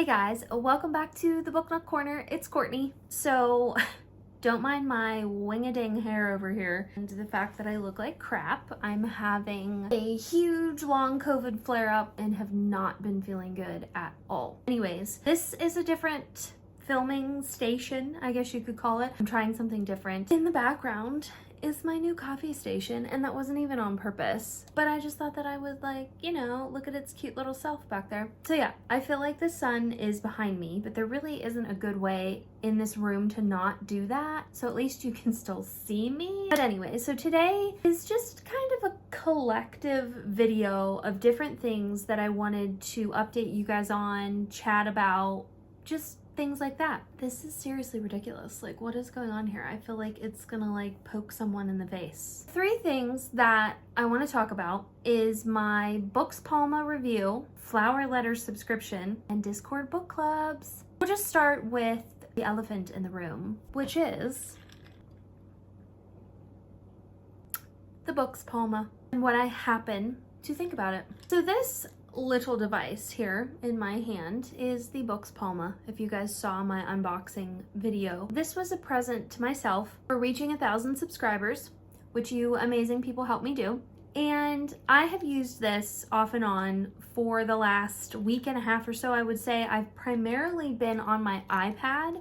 Hey guys, welcome back to the Book Nook Corner. It's Courtney. So don't mind my wing-a-ding hair over here and the fact that I look like crap. I'm having a huge long COVID flare-up and have not been feeling good at all. Anyways, this is a different filming station, I guess you could call it. I'm trying something different. In the background is my new coffee station, and that wasn't even on purpose, but I just thought that I would, like, you know, look at its cute little self back there. So yeah, I feel like the sun is behind me, but there really isn't a good way in this room to not do that, so at least you can still see me. But anyway, so today is just kind of a collective video of different things that I wanted to update you guys on, chat about, just things like that. This is seriously ridiculous. Like, what is going on here? I feel like it's gonna like poke someone in the face. Three things that I want to talk about is my Boox Palma review, flower letter subscription, and Discord book clubs. We'll just start with the elephant in the room, which is the Boox Palma and what I happen to think about it. So this little device here in my hand is the Boox Palma. If you guys saw my unboxing video, this was a present to myself for reaching 1,000 subscribers, which you amazing people helped me do. And I have used this off and on for the last week and a half or so. I would say I've primarily been on my iPad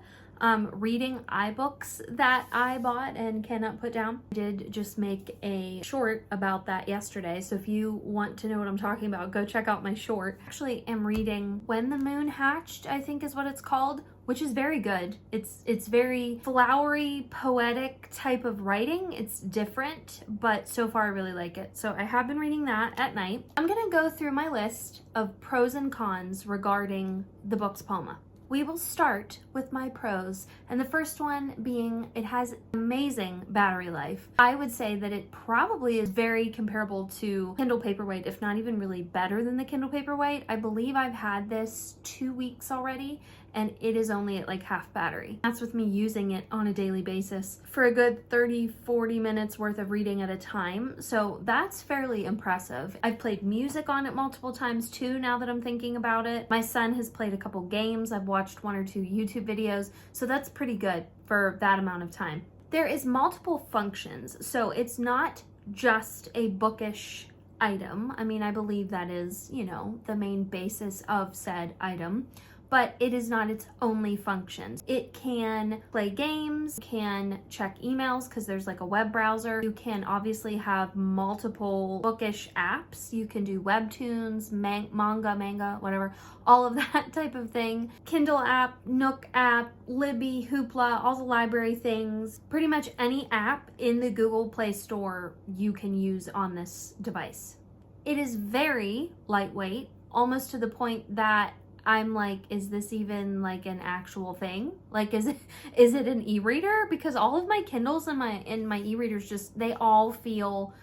reading iBooks that I bought and cannot put down. I did just make a short about that yesterday, so if you want to know what I'm talking about, go check out my short. Actually, am reading When the Moon Hatched, I think is what it's called, which is very good. It's very flowery, poetic type of writing. It's different, but so far I really like it. So I have been reading that at night. I'm gonna go through my list of pros and cons regarding the Boox Palma. We will start with my pros, and the first one being it has amazing battery life. I would say that it probably is very comparable to Kindle Paperwhite, if not even really better than the Kindle Paperwhite. I believe I've had this 2 weeks already, and it is only at like half battery. That's with me using it on a daily basis for a good 30-40 minutes worth of reading at a time. So that's fairly impressive. I've played music on it multiple times too, now that I'm thinking about it. My son has played a couple games. I've watched 1 or 2 YouTube videos. So that's pretty good for that amount of time. There is multiple functions. So it's not just a bookish item. I mean, I believe that is, you know, the main basis of said item, but it is not its only functions. It can play games, can check emails because there's like a web browser. You can obviously have multiple bookish apps. You can do webtoons, manga, whatever, all of that type of thing. Kindle app, Nook app, Libby, Hoopla, all the library things. Pretty much any app in the Google Play Store you can use on this device. It is very lightweight, almost to the point that I'm like, is this even like an actual thing? Like, is it an e-reader? Because all of my Kindles and my e-readers just, they all feel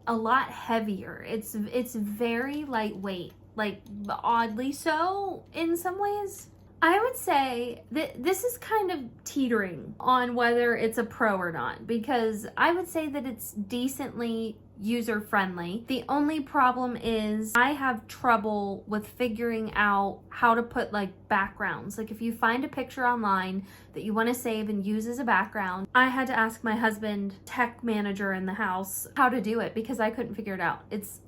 a lot heavier. It's very lightweight, like oddly so in some ways. I would say that this is kind of teetering on whether it's a pro or not, because I would say that it's decently user-friendly. The only problem is I have trouble with figuring out how to put like backgrounds. Like if you find a picture online that you want to save and use as a background, I had to ask my husband, tech manager in the house, how to do it because I couldn't figure it out. It's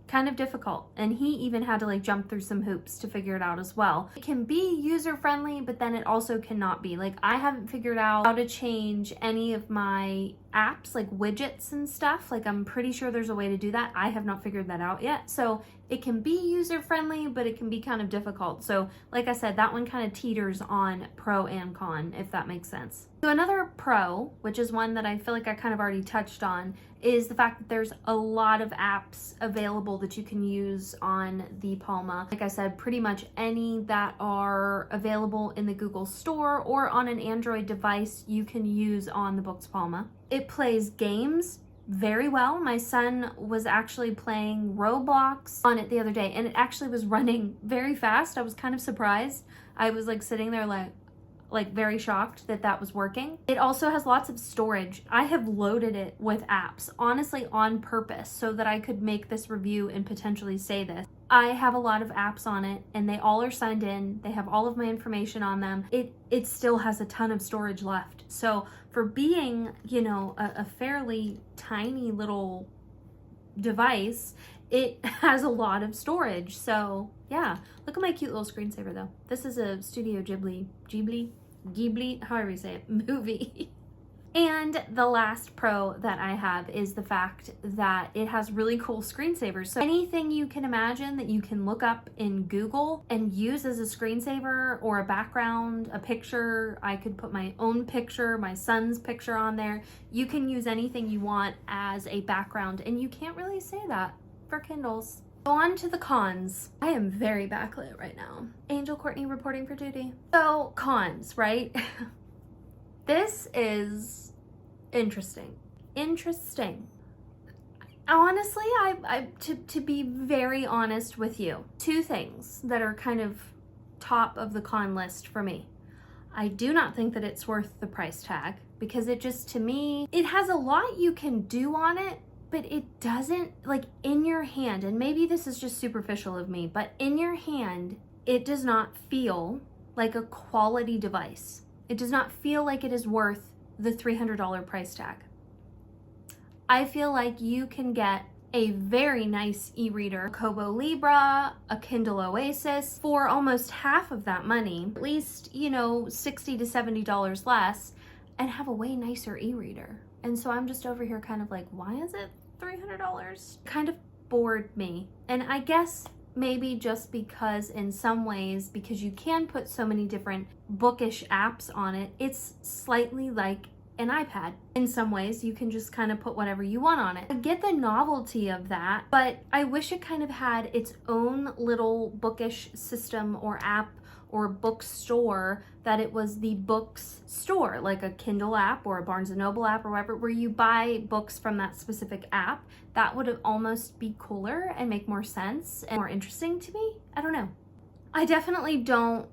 kind of difficult, and he even had to like jump through some hoops to figure it out as well. It can be user-friendly, but then it also cannot be. Like, I haven't figured out how to change any of my apps, like widgets and stuff. Like, I'm pretty sure there's a way to do that. I have not figured that out yet. So it can be user-friendly, but it can be kind of difficult. So like I said, that one kind of teeters on pro and con, if that makes sense. So another pro, which is one that I feel like I kind of already touched on, is the fact that there's a lot of apps available that you can use on the Palma. Like I said, pretty much any that are available in the Google Store or on an Android device you can use on the Boox Palma. It plays games very well. My son was actually playing Roblox on it the other day, and it actually was running very fast. I was kind of surprised. I was like sitting there like, like very shocked that that was working. It also has lots of storage. I have loaded it with apps, honestly on purpose, so that I could make this review and potentially say this. I have a lot of apps on it and they all are signed in. They have all of my information on them. It still has a ton of storage left. So for being, you know, a fairly tiny little device, it has a lot of storage. So yeah, look at my cute little screensaver though. This is a Studio Ghibli, however you say it, movie. And the last pro that I have is the fact that it has really cool screensavers. So anything you can imagine that you can look up in Google and use as a screensaver or a background, a picture. I could put my own picture, my son's picture on there. You can use anything you want as a background, and you can't really say that for Kindles. So on to the cons. I am very backlit right now. Angel Courtney reporting for duty. So cons, right? This is interesting. Honestly, to be very honest with you, two things that are kind of top of the con list for me. I do not think that it's worth the price tag, because it just, to me, it has a lot you can do on it, but it doesn't, like, in your hand, and maybe this is just superficial of me, but in your hand, it does not feel like a quality device. It does not feel like it is worth the $300 price tag. I feel like you can get a very nice e-reader, Kobo Libra, a Kindle Oasis, for almost half of that money, at least, you know, $60 to $70 less, and have a way nicer e-reader. And so I'm just over here kind of like, why is it $300? Kind of bored me. And I guess maybe just because in some ways, because you can put so many different bookish apps on it, it's slightly like an iPad. In some ways, you can just kind of put whatever you want on it. I get the novelty of that, but I wish it kind of had its own little bookish system or app or bookstore, that it was the books store, like a Kindle app or a Barnes & Noble app or whatever, where you buy books from that specific app. That would almost be cooler and make more sense and more interesting to me. I don't know. I definitely don't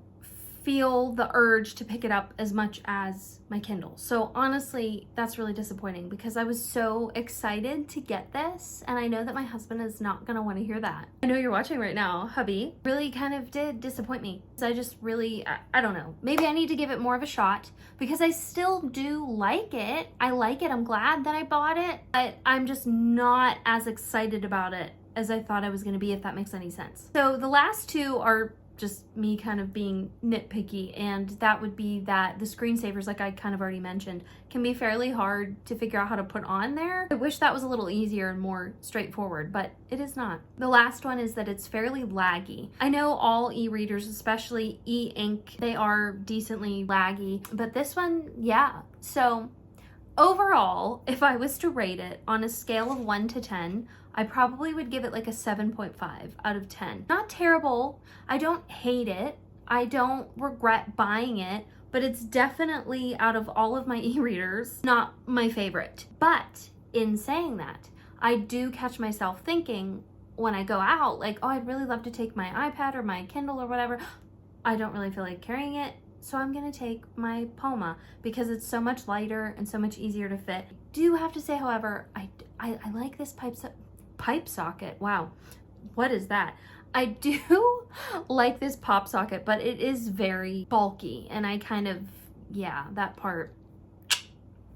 feel the urge to pick it up as much as my Kindle. So honestly, that's really disappointing, because I was so excited to get this, and I know that my husband is not gonna want to hear that. I know you're watching right now, hubby. Really kind of did disappoint me. So I just really, I don't know. Maybe I need to give it more of a shot, because I still do like it. I like it. I'm glad that I bought it, but I'm just not as excited about it as I thought I was gonna be, if that makes any sense. So the last two are just me kind of being nitpicky, and that would be that the screensavers, like I kind of already mentioned, can be fairly hard to figure out how to put on there. I wish that was a little easier and more straightforward, but it is not. The last one is that it's fairly laggy. I know all e-readers, especially e-ink, they are decently laggy, but this one, yeah. So overall, if I was to rate it on a scale of 1 to 10, I probably would give it like a 7.5 out of 10. Not terrible. I don't hate it. I don't regret buying it, but it's definitely, out of all of my e-readers, not my favorite. But in saying that, I do catch myself thinking when I go out, like, oh, I'd really love to take my iPad or my Kindle or whatever. I don't really feel like carrying it, so I'm gonna take my Palma, because it's so much lighter and so much easier to fit. I do have to say, however, I like this pipe socket. Wow, what is that? I do like this pop socket, but it is very bulky, and I kind of, yeah, that part.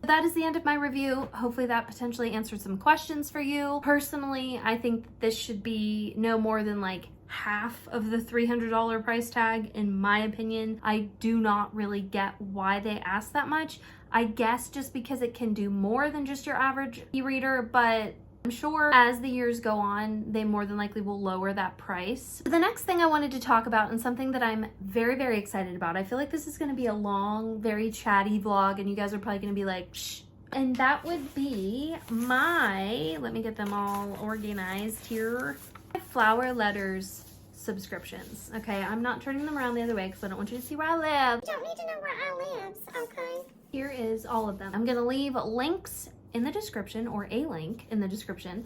That is the end of my review. Hopefully that potentially answered some questions for you. Personally, I think this should be no more than like half of the $300 price tag, in my opinion. I do not really get why they ask that much. I guess just because it can do more than just your average e-reader, but I'm sure as the years go on, they more than likely will lower that price. The next thing I wanted to talk about, and something that I'm very, very excited about, I feel like this is going to be a long, very chatty vlog, and you guys are probably going to be like, shh. And that would be my, let me get them all organized here, Flower Letters subscriptions. Okay, I'm not turning them around the other way because I don't want you to see where I live. You don't need to know where I live, okay? Here is all of them. I'm going to leave links in the description, or a link in the description,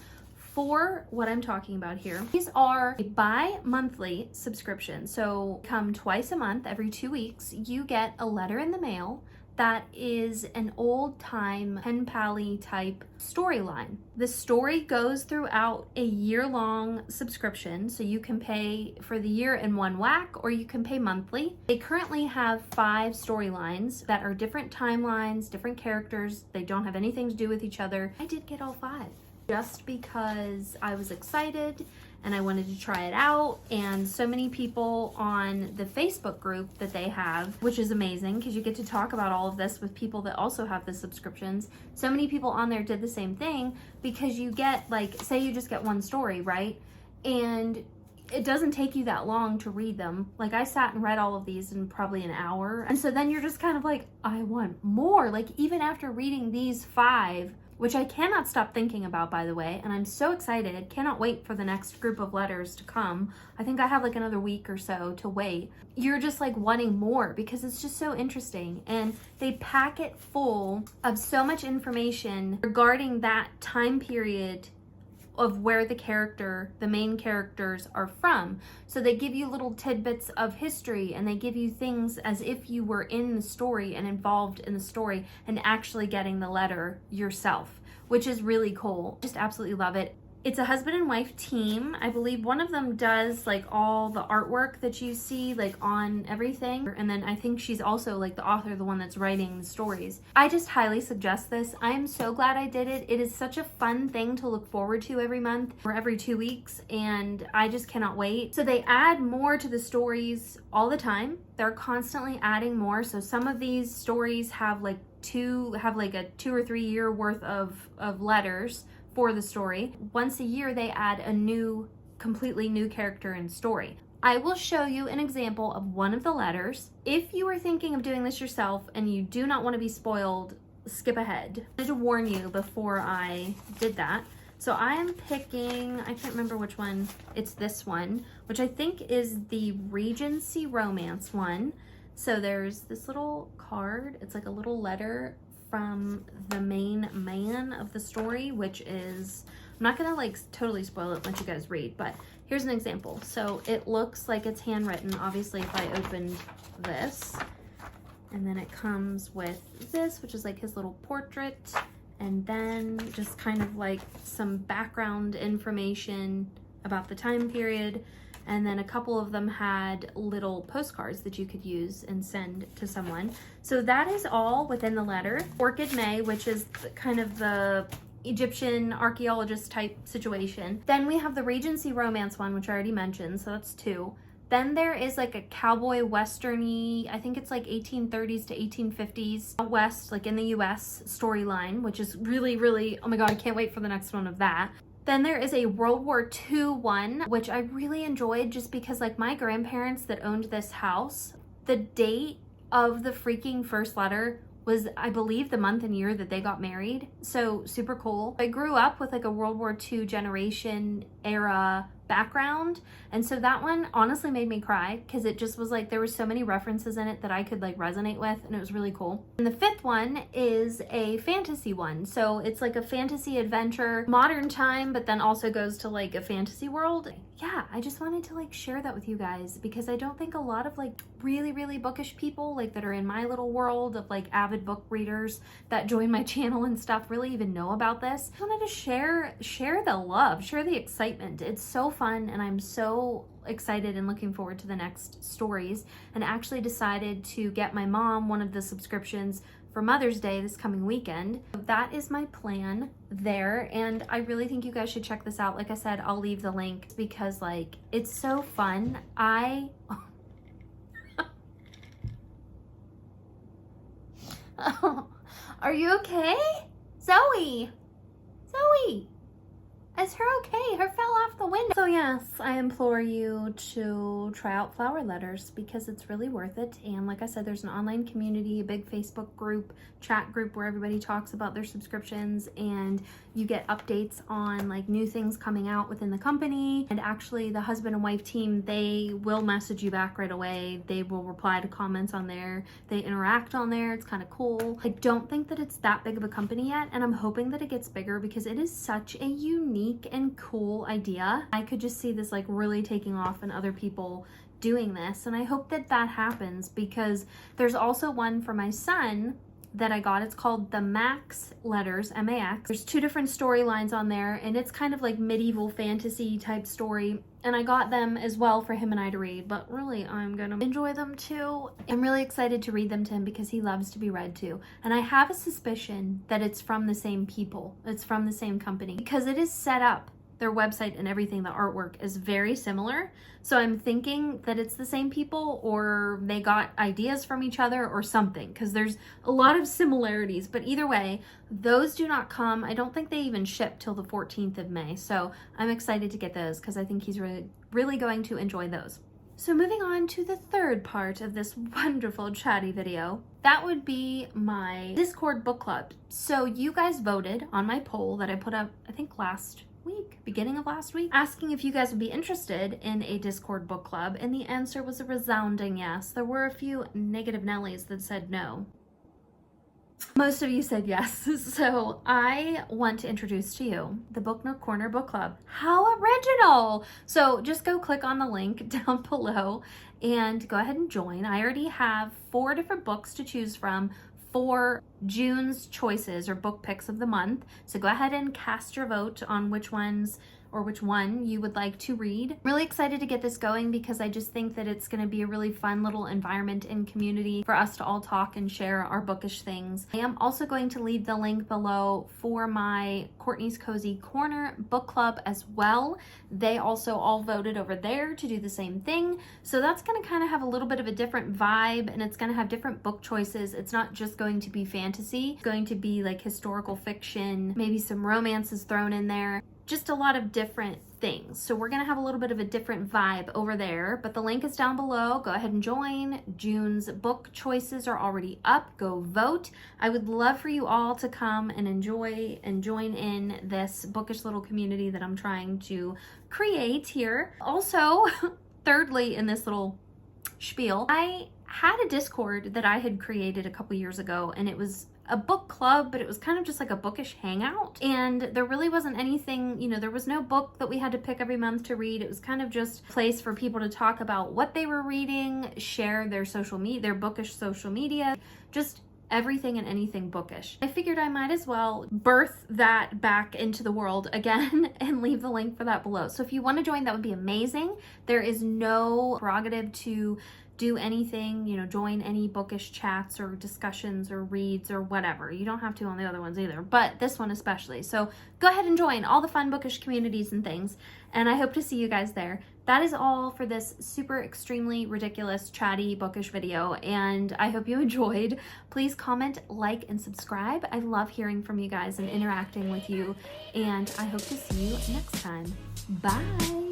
for what I'm talking about here, these are a bi-monthly subscription. So come twice a month, every 2 weeks, you get a letter in the mail that is an old-time pen pally type storyline. The story goes throughout a year-long subscription, so you can pay for the year in one whack or you can pay monthly. They currently have 5 storylines that are different timelines, different characters. They don't have anything to do with each other. I did get all 5 just because I was excited and I wanted to try it out. And so many people on the Facebook group that they have, which is amazing because you get to talk about all of this with people that also have the subscriptions. So many people on there did the same thing because you get, like, say you just get one story, right? And it doesn't take you that long to read them. Like, I sat and read all of these in probably an hour. And so then you're just kind of like, I want more. Like, even after reading these 5, which I cannot stop thinking about, by the way, and I'm so excited. Cannot wait for the next group of letters to come. I think I have like another week or so to wait. You're just like wanting more because it's just so interesting. And they pack it full of so much information regarding that time period of where the main characters are from. So they give you little tidbits of history and they give you things as if you were in the story and involved in the story and actually getting the letter yourself, which is really cool. Just absolutely love it. It's a husband and wife team. I believe one of them does like all the artwork that you see like on everything. And then I think she's also like the author, the one that's writing the stories. I just highly suggest this. I am so glad I did it. It is such a fun thing to look forward to every month or every 2 weeks. And I just cannot wait. So they add more to the stories all the time. They're constantly adding more. So some of these stories have like a 2 or 3 year worth of letters for the story. Once a year, they add a completely new character and story. I will show you an example of one of the letters. If you are thinking of doing this yourself and you do not want to be spoiled, skip ahead. I wanted to warn you before I did that. So I am picking, I can't remember which one, it's this one, which I think is the Regency Romance one. So there's this little card, it's like a little letter from the main man of the story, which is, I'm not gonna like totally spoil it, let you guys read, but here's an example. So it looks like it's handwritten, obviously, if I opened this, and then it comes with this, which is like his little portrait, and then just kind of like some background information about the time period. And then a couple of them had little postcards that you could use and send to someone. So that is all within the letter. Orchid May, which is kind of the Egyptian archaeologist type situation. Then we have the Regency Romance one, which I already mentioned, so that's 2. Then there is like a cowboy western-y, I think it's like 1830s to 1850s West, like in the US storyline, which is really, really, oh my God, I can't wait for the next one of that. Then there is a World War II one, which I really enjoyed just because like my grandparents that owned this house, the date of the freaking first letter was, I believe, the month and year that they got married. So super cool. I grew up with like a World War II generation era background, and so that one honestly made me cry because it just was like there were so many references in it that I could like resonate with, and it was really cool. And the 5th one is a fantasy one, so it's like a fantasy adventure, modern time, but then also goes to like a fantasy world. Yeah, I just wanted to like share that with you guys because I don't think a lot of like really bookish people like that are in my little world of like avid book readers that join my channel and stuff really even know about this. I wanted to share the love, share the excitement. It's so fun and I'm so excited and looking forward to the next stories, and actually decided to get my mom one of the subscriptions for Mother's Day this coming weekend. That is my plan there, and I really think you guys should check this out. Like I said, I'll leave the link because like it's so fun. Oh, are you okay? Zoe! Is her okay? Her fell off the window. So yes, I implore you to try out flower letters because it's really worth it. And like I said, there's an online community, a big Facebook group, chat group where everybody talks about their subscriptions, and you get updates on like new things coming out within the company. And actually the husband and wife team, they will message you back right away. They will reply to comments on there. They interact on there. It's kind of cool. I don't think that it's that big of a company yet, and I'm hoping that it gets bigger because it is such a unique unique and cool idea. I could just see this like really taking off and other people doing this, and I hope that that happens, because there's also one for my son that I got. It's called The Max Letters, M-A-X. There's 2 different storylines on there, and it's kind of like medieval fantasy type story, and I got them as well for him and I to read, but really I'm gonna enjoy them too. I'm really excited to read them to him because he loves to be read to, and I have a suspicion that it's from the same people, it's from the same company, because it is set up, their website and everything, the artwork is very similar. So I'm thinking that it's the same people, or they got ideas from each other or something, because there's a lot of similarities. But either way, those do not come. I don't think they even ship till the 14th of May. So I'm excited to get those because I think he's really going to enjoy those. So moving on to the third part of this wonderful chatty video, that would be my Discord book club. So you guys voted on my poll that I put up, I think beginning of last week, asking if you guys would be interested in a Discord book club, and the answer was a resounding yes. There were a few negative Nellies that said no. Most of you said yes, so I want to introduce to you the Book Nook Corner Book Club. How original! So just go click on the link down below and go ahead and join. I already have 4 different books to choose from for June's choices or book picks of the month. So go ahead and cast your vote on which ones or which one you would like to read. I'm really excited to get this going because I just think that it's going to be a really fun little environment and community for us to all talk and share our bookish things. I am also going to leave the link below for my Courtney's Cozy Corner book club as well. They also all voted over there to do the same thing. So that's going to kind of have a little bit of a different vibe, and it's going to have different book choices. It's not just going to be fantasy. It's going to be like historical fiction, maybe some romances thrown in there. Just a lot of different things. So we're gonna have a little bit of a different vibe over there, but the link is down below. Go ahead and join. June's book choices are already up. Go vote. I would love for you all to come and enjoy and join in this bookish little community that I'm trying to create here. Also, thirdly, in this little spiel, I had a Discord that I had created a couple years ago, and it was a book club, but it was kind of just like a bookish hangout, and there really wasn't anything, you know, there was no book that we had to pick every month to read. It was kind of just a place for people to talk about what they were reading, share their social media, their bookish social media, just everything and anything bookish. I figured I might as well birth that back into the world again and leave the link for that below. So if you want to join, that would be amazing. There is no prerogative to do anything, you know, join any bookish chats or discussions or reads or whatever. You don't have to on the other ones either, but this one especially. So go ahead and join all the fun bookish communities and things, and I hope to see you guys there. That is all for this super extremely ridiculous chatty bookish video, and I hope you enjoyed. Please comment, like, and subscribe. I love hearing from you guys and interacting with you, and I hope to see you next time. Bye!